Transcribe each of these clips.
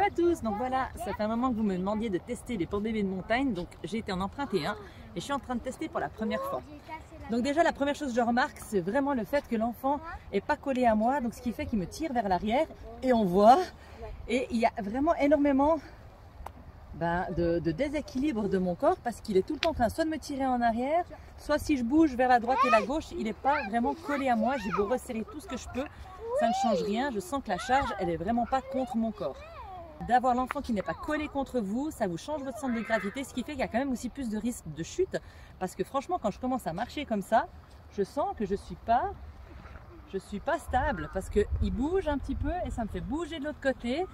à tous, donc voilà, ça fait un moment que vous me demandiez de tester les porte-bébés de montagne, donc j'ai été en emprunter un et je suis en train de tester pour la première fois. Donc déjà la première chose que je remarque, c'est vraiment le fait que l'enfant n'est pas collé à moi, donc ce qui fait qu'il me tire vers l'arrière et on voit, et il y a vraiment énormément de déséquilibre de mon corps parce qu'il est tout le temps en train soit de me tirer en arrière, soit si je bouge vers la droite et la gauche, il n'est pas vraiment collé à moi, j'ai beau resserrer tout ce que je peux, ça ne change rien, je sens que la charge elle est vraiment pas contre mon corps. D'avoir l'enfant qui n'est pas collé contre vous, ça vous change votre centre de gravité, ce qui fait qu'il y a quand même aussi plus de risque de chute parce que franchement quand je commence à marcher comme ça, je sens que je suis pas stable parce qu'il bouge un petit peu et ça me fait bouger de l'autre côté.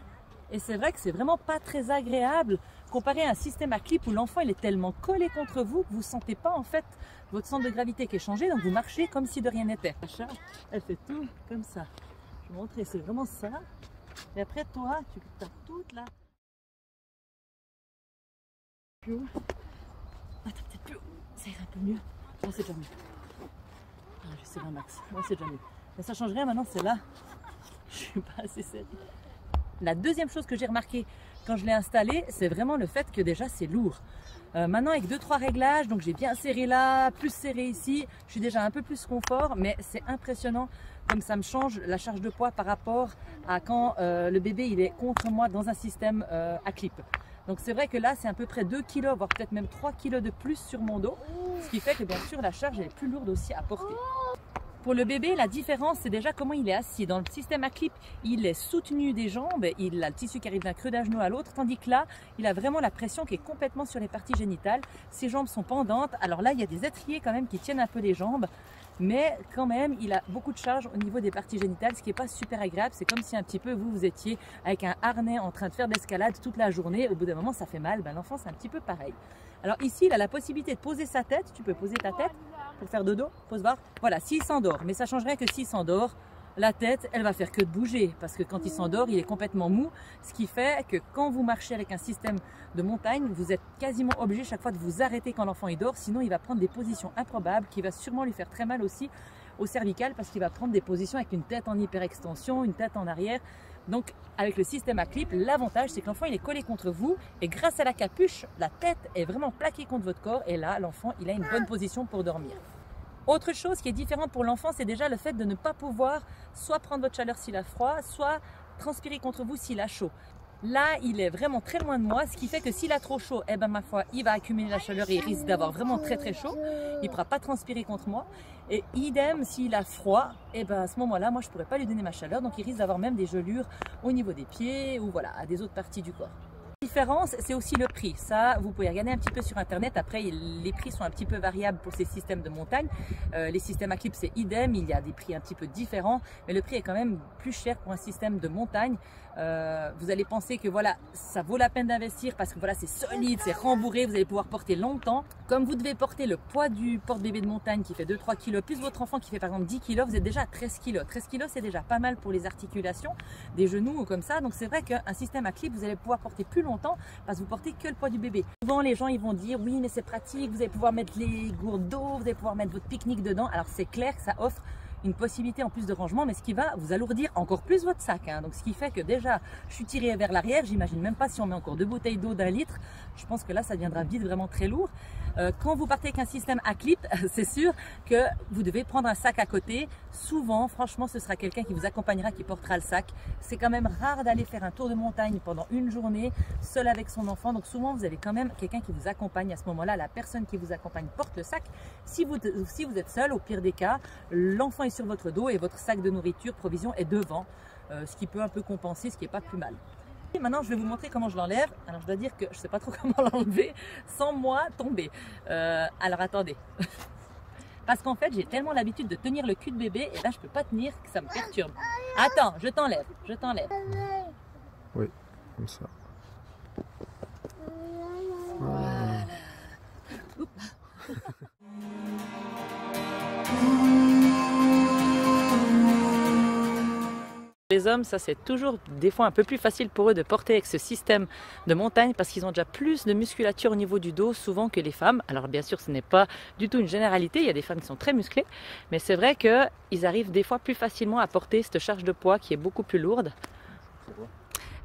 Et c'est vrai que c'est vraiment pas très agréable comparé à un système à clip où l'enfant il est tellement collé contre vous que vous ne sentez pas en fait votre centre de gravité qui est changé, donc vous marchez comme si de rien n'était. La charge, elle fait tout comme ça. Je vais vous montrer, c'est vraiment ça. Et après toi, tu as toute là. Plus haut. Attends, peut-être plus haut. Ça ira un peu mieux. Là c'est déjà mieux. Ah, je sais pas max. Là c'est déjà mieux. Mais ça change rien maintenant, c'est là. Je suis pas assez sérieuse. La deuxième chose que j'ai remarqué quand je l'ai installé, c'est vraiment le fait que déjà c'est lourd. Maintenant avec 2-3 réglages, donc j'ai bien serré là, plus serré ici, je suis déjà un peu plus confort, mais c'est impressionnant comme ça me change la charge de poids par rapport à quand le bébé il est contre moi dans un système à clip. Donc c'est vrai que là c'est à peu près 2 kg, voire peut-être même 3 kg de plus sur mon dos, ce qui fait que bien sûr la charge elle est plus lourde aussi à porter. Pour le bébé, la différence, c'est déjà comment il est assis. Dans le système à clip, il est soutenu des jambes, il a le tissu qui arrive d'un creux d'un genou à l'autre, tandis que là, il a vraiment la pression qui est complètement sur les parties génitales. Ses jambes sont pendantes. Alors là, il y a des étriers quand même qui tiennent un peu les jambes, mais quand même, il a beaucoup de charge au niveau des parties génitales, ce qui n'est pas super agréable. C'est comme si un petit peu vous étiez avec un harnais en train de faire de l'escalade toute la journée. Au bout d'un moment, ça fait mal. L'enfant, c'est un petit peu pareil. Alors ici, il a la possibilité de poser sa tête. Tu peux poser ta tête pour faire dodo, pose voir. Voilà, s'il s'endort, mais ça change rien que s'il s'endort, la tête, elle va faire que de bouger parce que quand il s'endort, il est complètement mou, ce qui fait que quand vous marchez avec un système de montagne, vous êtes quasiment obligé chaque fois de vous arrêter quand l'enfant il dort, sinon il va prendre des positions improbables qui va sûrement lui faire très mal aussi au cervical parce qu'il va prendre des positions avec une tête en hyperextension, une tête en arrière. Donc avec le système à clip, l'avantage c'est que l'enfant il est collé contre vous et grâce à la capuche, la tête est vraiment plaquée contre votre corps et là l'enfant il a une bonne position pour dormir. Autre chose qui est différente pour l'enfant, c'est déjà le fait de ne pas pouvoir soit prendre votre chaleur s'il a froid, soit transpirer contre vous s'il a chaud. Là, il est vraiment très loin de moi, ce qui fait que s'il a trop chaud, eh ben ma foi, il va accumuler la chaleur et il risque d'avoir vraiment très très chaud. Il ne pourra pas transpirer contre moi. Et idem, s'il a froid, eh ben à ce moment-là, moi je ne pourrais pas lui donner ma chaleur, donc il risque d'avoir même des gelures au niveau des pieds ou voilà, à des autres parties du corps. La différence, c'est aussi le prix. Ça, vous pouvez regarder un petit peu sur internet. Après, les prix sont un petit peu variables pour ces systèmes de montagne. Les systèmes à clip, c'est idem. Il y a des prix un petit peu différents, mais le prix est quand même plus cher pour un système de montagne. Vous allez penser que voilà, ça vaut la peine d'investir parce que voilà, c'est solide, c'est rembourré, vous allez pouvoir porter longtemps. Comme vous devez porter le poids du porte-bébé de montagne qui fait 2-3 kg, plus votre enfant qui fait par exemple 10 kg, vous êtes déjà à 13 kg. 13 kg, c'est déjà pas mal pour les articulations des genoux ou comme ça. Donc c'est vrai qu'un système à clip, vous allez pouvoir porter plus longtemps parce que vous portez que le poids du bébé. Souvent les gens ils vont dire oui mais c'est pratique, vous allez pouvoir mettre les gourdes d'eau, vous allez pouvoir mettre votre pique-nique dedans. Alors c'est clair que ça offre une possibilité en plus de rangement, mais ce qui va vous alourdir encore plus votre sac. Donc ce qui fait que déjà, je suis tirée vers l'arrière, j'imagine même pas si on met encore 2 bouteilles d'eau d'1 litre, je pense que là ça deviendra vite vraiment très lourd. Quand vous partez avec un système à clip, c'est sûr que vous devez prendre un sac à côté. Souvent, franchement, ce sera quelqu'un qui vous accompagnera, qui portera le sac. C'est quand même rare d'aller faire un tour de montagne pendant une journée, seul avec son enfant. Donc souvent, vous avez quand même quelqu'un qui vous accompagne. À ce moment-là, la personne qui vous accompagne porte le sac. Si vous êtes seul, au pire des cas, l'enfant est sur votre dos et votre sac de nourriture, provision est devant, ce qui peut un peu compenser, ce qui n'est pas plus mal. Et maintenant, je vais vous montrer comment je l'enlève. Alors, je dois dire que je ne sais pas trop comment l'enlever sans moi tomber. Alors, attendez. Parce qu'en fait, j'ai tellement l'habitude de tenir le cul de bébé et là, je ne peux pas tenir que ça me perturbe. Attends, je t'enlève, je t'enlève. Oui, comme ça. Voilà. Les hommes, ça c'est toujours des fois un peu plus facile pour eux de porter avec ce système de montagne parce qu'ils ont déjà plus de musculature au niveau du dos souvent que les femmes. Alors bien sûr ce n'est pas du tout une généralité, il y a des femmes qui sont très musclées, mais c'est vrai qu'ils arrivent des fois plus facilement à porter cette charge de poids qui est beaucoup plus lourde.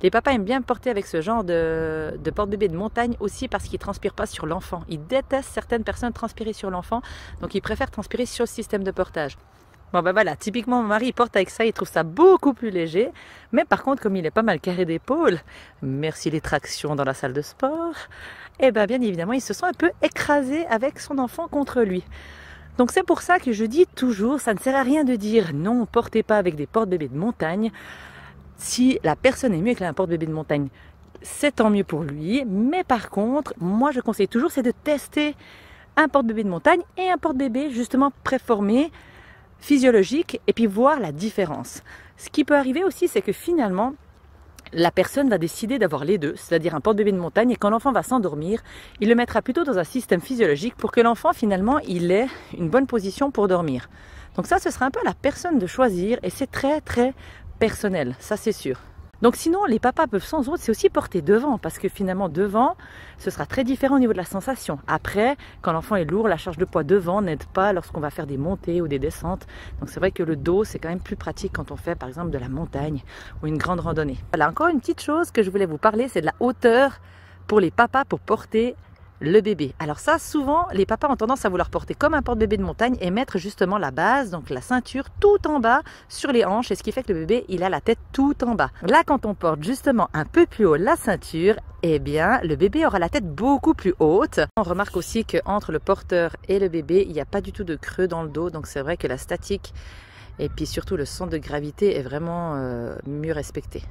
Les papas aiment bien porter avec ce genre de porte-bébé de montagne aussi parce qu'ils ne transpirent pas sur l'enfant. Ils détestent certaines personnes transpirer sur l'enfant, donc ils préfèrent transpirer sur le système de portage. Bon ben voilà, typiquement mon mari il porte avec ça, il trouve ça beaucoup plus léger, mais par contre comme il est pas mal carré d'épaule, merci les tractions dans la salle de sport, et ben bien évidemment il se sent un peu écrasé avec son enfant contre lui. Donc c'est pour ça que je dis toujours, ça ne sert à rien de dire non, portez pas avec des porte-bébés de montagne. Si la personne est mieux avec un porte-bébé de montagne, c'est tant mieux pour lui, mais par contre, moi je conseille toujours c'est de tester un porte-bébé de montagne et un porte-bébé justement préformé, physiologique, et puis voir la différence. Ce qui peut arriver aussi, c'est que finalement, la personne va décider d'avoir les deux, c'est-à-dire un porte-bébé de montagne, et quand l'enfant va s'endormir, il le mettra plutôt dans un système physiologique pour que l'enfant, finalement, il ait une bonne position pour dormir. Donc ça, ce sera un peu à la personne de choisir, et c'est très, très personnel, ça c'est sûr. Donc sinon, les papas peuvent sans autre, c'est aussi porter devant, parce que finalement devant, ce sera très différent au niveau de la sensation. Après, quand l'enfant est lourd, la charge de poids devant n'aide pas lorsqu'on va faire des montées ou des descentes. Donc c'est vrai que le dos, c'est quand même plus pratique quand on fait par exemple de la montagne ou une grande randonnée. Voilà, encore une petite chose que je voulais vous parler, c'est de la hauteur pour les papas pour porter le bébé. Alors ça, souvent, les papas ont tendance à vouloir porter comme un porte-bébé de montagne et mettre justement la base, donc la ceinture, tout en bas sur les hanches, et ce qui fait que le bébé, il a la tête tout en bas. Là, quand on porte justement un peu plus haut la ceinture, eh bien, le bébé aura la tête beaucoup plus haute. On remarque aussi qu'entre le porteur et le bébé, il n'y a pas du tout de creux dans le dos, donc c'est vrai que la statique et puis surtout le centre de gravité est vraiment mieux respecté.